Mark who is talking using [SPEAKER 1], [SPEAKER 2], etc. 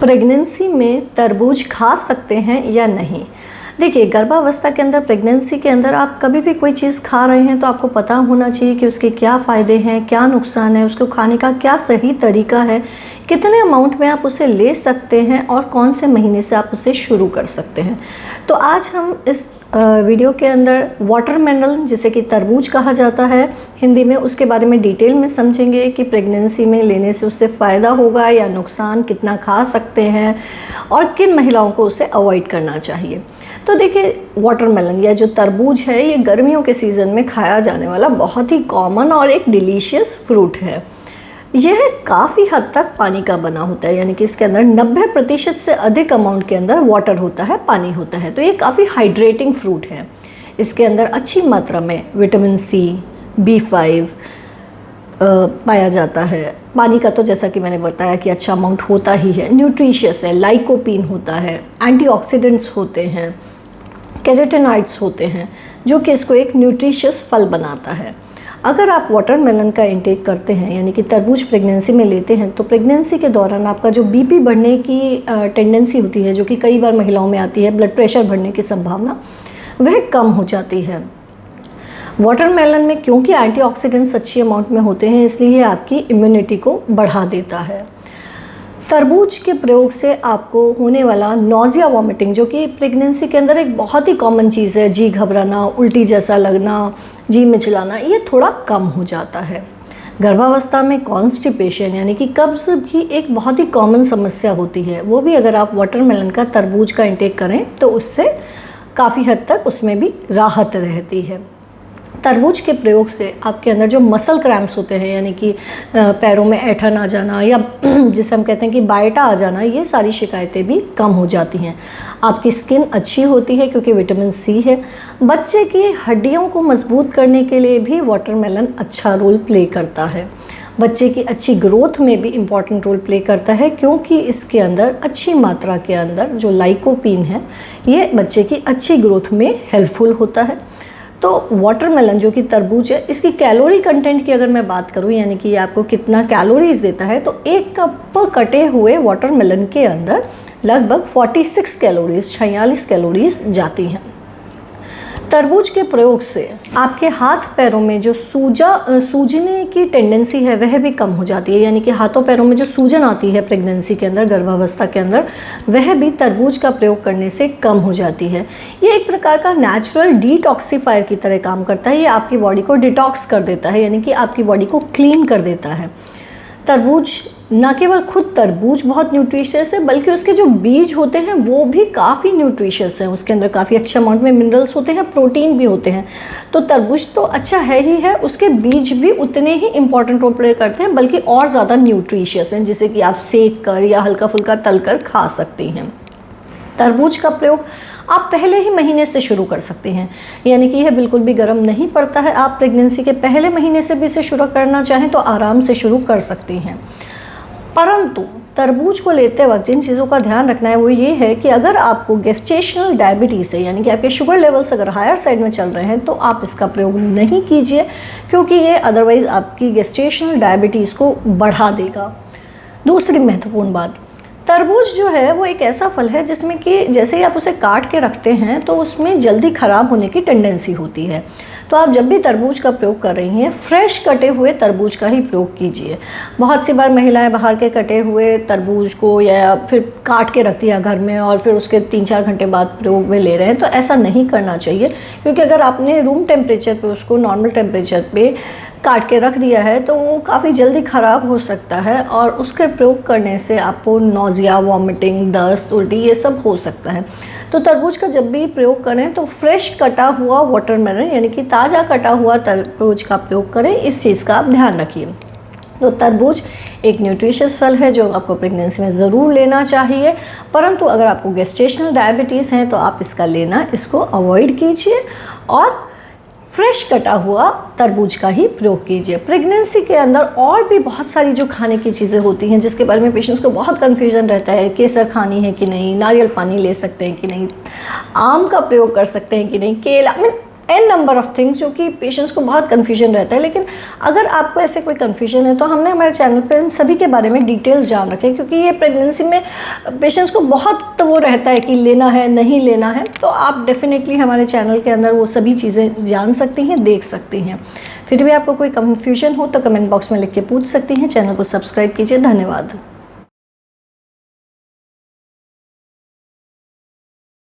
[SPEAKER 1] Pregnancy में तरबूज खा सकते हैं या नहीं। देखिए, गर्भावस्था के अंदर, प्रेगनेंसी के अंदर आप कभी भी कोई चीज़ खा रहे हैं तो आपको पता होना चाहिए कि उसके क्या फ़ायदे हैं, क्या नुकसान है, उसको खाने का क्या सही तरीका है, कितने अमाउंट में आप उसे ले सकते हैं और कौन से महीने से आप उसे शुरू कर सकते हैं। तो आज हम इस वीडियो के अंदर वाटरमेलन, जिसे कि तरबूज कहा जाता है हिंदी में, उसके बारे में डिटेल में समझेंगे कि प्रेगनेंसी में लेने से उससे फ़ायदा होगा या नुकसान, कितना खा सकते हैं और किन महिलाओं को उसे अवॉइड करना चाहिए। तो देखिए, वाटरमेलन या जो तरबूज है, ये गर्मियों के सीज़न में खाया जाने वाला बहुत ही कॉमन और एक डिलीशियस फ्रूट है। यह काफ़ी हद तक पानी का बना होता है, यानी कि इसके अंदर 90% से अधिक अमाउंट के अंदर वाटर होता है, पानी होता है। तो ये काफ़ी हाइड्रेटिंग फ्रूट है। इसके अंदर अच्छी मात्रा में विटामिन सी, B5 पाया जाता है। पानी का तो जैसा कि मैंने बताया कि अच्छा अमाउंट होता ही है। न्यूट्रिशियस है, लाइकोपीन होता है, एंटीऑक्सीडेंट्स होते हैं, कैरोटीनॉइड्स होते हैं, जो कि इसको एक न्यूट्रिशियस फल बनाता है। अगर आप वाटरमेलन का इंटेक करते हैं, यानी कि तरबूज प्रेगनेंसी में लेते हैं, तो प्रेगनेंसी के दौरान आपका जो बीपी बढ़ने की टेंडेंसी होती है, जो कि कई बार महिलाओं में आती है, ब्लड प्रेशर बढ़ने की संभावना, वह कम हो जाती है। वाटरमेलन में क्योंकि एंटीऑक्सीडेंट्स अच्छी अमाउंट में होते हैं, इसलिए आपकी इम्यूनिटी को बढ़ा देता है। तरबूज के प्रयोग से आपको होने वाला नोज़िया, वॉमिटिंग, जो कि प्रेगनेंसी के अंदर एक बहुत ही कॉमन चीज़ है, जी घबराना, उल्टी जैसा लगना, जी मिचलाना, ये थोड़ा कम हो जाता है। गर्भावस्था में कॉन्स्टिपेशन यानी कि कब्ज़ भी एक बहुत ही कॉमन समस्या होती है। वो भी अगर आप वाटरमेलन का, तरबूज का इंटेक करें तो उससे काफ़ी हद तक उसमें भी राहत रहती है। तरबूज के प्रयोग से आपके अंदर जो मसल क्रैम्प्स होते हैं, यानी कि पैरों में ऐंठन आ जाना या जिसे हम कहते हैं कि बायटा आ जाना, ये सारी शिकायतें भी कम हो जाती हैं। आपकी स्किन अच्छी होती है क्योंकि विटामिन सी है। बच्चे की हड्डियों को मजबूत करने के लिए भी वाटरमेलन अच्छा रोल प्ले करता है। बच्चे की अच्छी ग्रोथ में भी इम्पॉर्टेंट रोल प्ले करता है, क्योंकि इसके अंदर अच्छी मात्रा के अंदर जो लाइकोपीन है, ये बच्चे की अच्छी ग्रोथ में हेल्पफुल होता है। तो वाटरमेलन जो कि तरबूज है, इसकी कैलोरी कंटेंट की अगर मैं बात करूं, यानी कि आपको कितना कैलोरीज देता है, तो 1 कप कटे हुए वाटरमेलन के अंदर लगभग 46 कैलोरीज जाती हैं। तरबूज के प्रयोग से आपके हाथ पैरों में जो सूजने की टेंडेंसी है, वह भी कम हो जाती है। यानी कि हाथों पैरों में जो सूजन आती है प्रेगनेंसी के अंदर, गर्भावस्था के अंदर, वह भी तरबूज का प्रयोग करने से कम हो जाती है। ये एक प्रकार का नेचुरल डिटॉक्सीफायर की तरह काम करता है। ये आपकी बॉडी को डिटॉक्स कर देता है, यानी कि आपकी बॉडी को क्लीन कर देता है। तरबूज, न केवल खुद तरबूज बहुत न्यूट्रिशियस है, बल्कि उसके जो बीज होते हैं वो भी काफ़ी न्यूट्रिशियस हैं। उसके अंदर काफ़ी अच्छे अमाउंट में मिनरल्स होते हैं, प्रोटीन भी होते हैं। तो तरबूज तो अच्छा है ही है, उसके बीज भी उतने ही इंपॉर्टेंट रोल प्ले करते हैं, बल्कि और ज़्यादा न्यूट्रिशियस हैं, जिसे कि आप सेक कर या हल्का फुल्का तल कर खा सकती हैं। तरबूज का प्रयोग आप पहले ही महीने से शुरू कर सकते हैं, यानी कि यह बिल्कुल भी गर्म नहीं पड़ता है। आप प्रेगनेंसी के पहले महीने से भी इसे शुरू करना चाहें तो आराम से शुरू कर सकती हैं। परंतु तरबूज को लेते वक्त जिन चीज़ों का ध्यान रखना है वो ये है कि अगर आपको गेस्टेशनल डायबिटीज़ है, यानी कि आपके शुगर लेवल्स अगर हायर साइड में चल रहे हैं, तो आप इसका प्रयोग नहीं कीजिए, क्योंकि ये अदरवाइज़ आपकी गेस्टेशनल डायबिटीज़ को बढ़ा देगा। दूसरी महत्वपूर्ण बात, तरबूज जो है वो एक ऐसा फल है जिसमें कि जैसे ही आप उसे काट के रखते हैं तो उसमें जल्दी ख़राब होने की टेंडेंसी होती है। तो आप जब भी तरबूज का प्रयोग कर रही हैं, फ्रेश कटे हुए तरबूज का ही प्रयोग कीजिए। बहुत सी बार महिलाएं बाहर के कटे हुए तरबूज को या फिर काट के रख दिया घर में और फिर उसके 3-4 घंटे बाद प्रयोग में ले रहे हैं, तो ऐसा नहीं करना चाहिए, क्योंकि अगर आपने रूम टेम्परेचर पे उसको, नॉर्मल टेम्परेचर पे काट के रख दिया है, तो वो काफ़ी जल्दी ख़राब हो सकता है और उसके प्रयोग करने से आपको नोज़िया, वॉमिटिंग, दस्त, उल्टी, ये सब हो सकता है। तो तरबूज का जब भी प्रयोग करें तो फ्रेश कटा हुआ वाटरमेलन, यानी कि ताज़ा कटा हुआ तरबूज का प्रयोग करें। इस चीज़ का आप ध्यान रखिए। तो तरबूज एक न्यूट्रिशियस फल है जो आपको प्रेगनेंसी में ज़रूर लेना चाहिए, परंतु अगर आपको गेस्टेशनल डायबिटीज़ हैं तो आप इसको अवॉइड कीजिए और फ्रेश कटा हुआ तरबूज का ही प्रयोग कीजिए। प्रेगनेंसी के अंदर और भी बहुत सारी जो खाने की चीज़ें होती हैं, जिसके बारे में पेशेंट्स को बहुत कन्फ्यूजन रहता है। केसर खानी है कि नहीं, नारियल पानी ले सकते हैं कि नहीं, आम का प्रयोग कर सकते हैं कि नहीं, केला, एन नंबर ऑफ़ थिंग्स जो कि पेशेंट्स को बहुत कन्फ्यूजन रहता है। लेकिन अगर आपको ऐसे कोई कन्फ्यूजन है तो हमने हमारे चैनल पर इन सभी के बारे में डिटेल्स जान रखे, क्योंकि ये प्रेगनेंसी में पेशेंट्स को बहुत वो रहता है कि लेना है नहीं लेना है। तो आप डेफिनेटली हमारे चैनल के अंदर वो सभी चीज़ें जान सकती हैं, देख सकती हैं। फिर भी आपको कोई कन्फ्यूजन हो तो कमेंट बॉक्स में लिख के पूछ सकती हैं। चैनल को सब्सक्राइब कीजिए। धन्यवाद।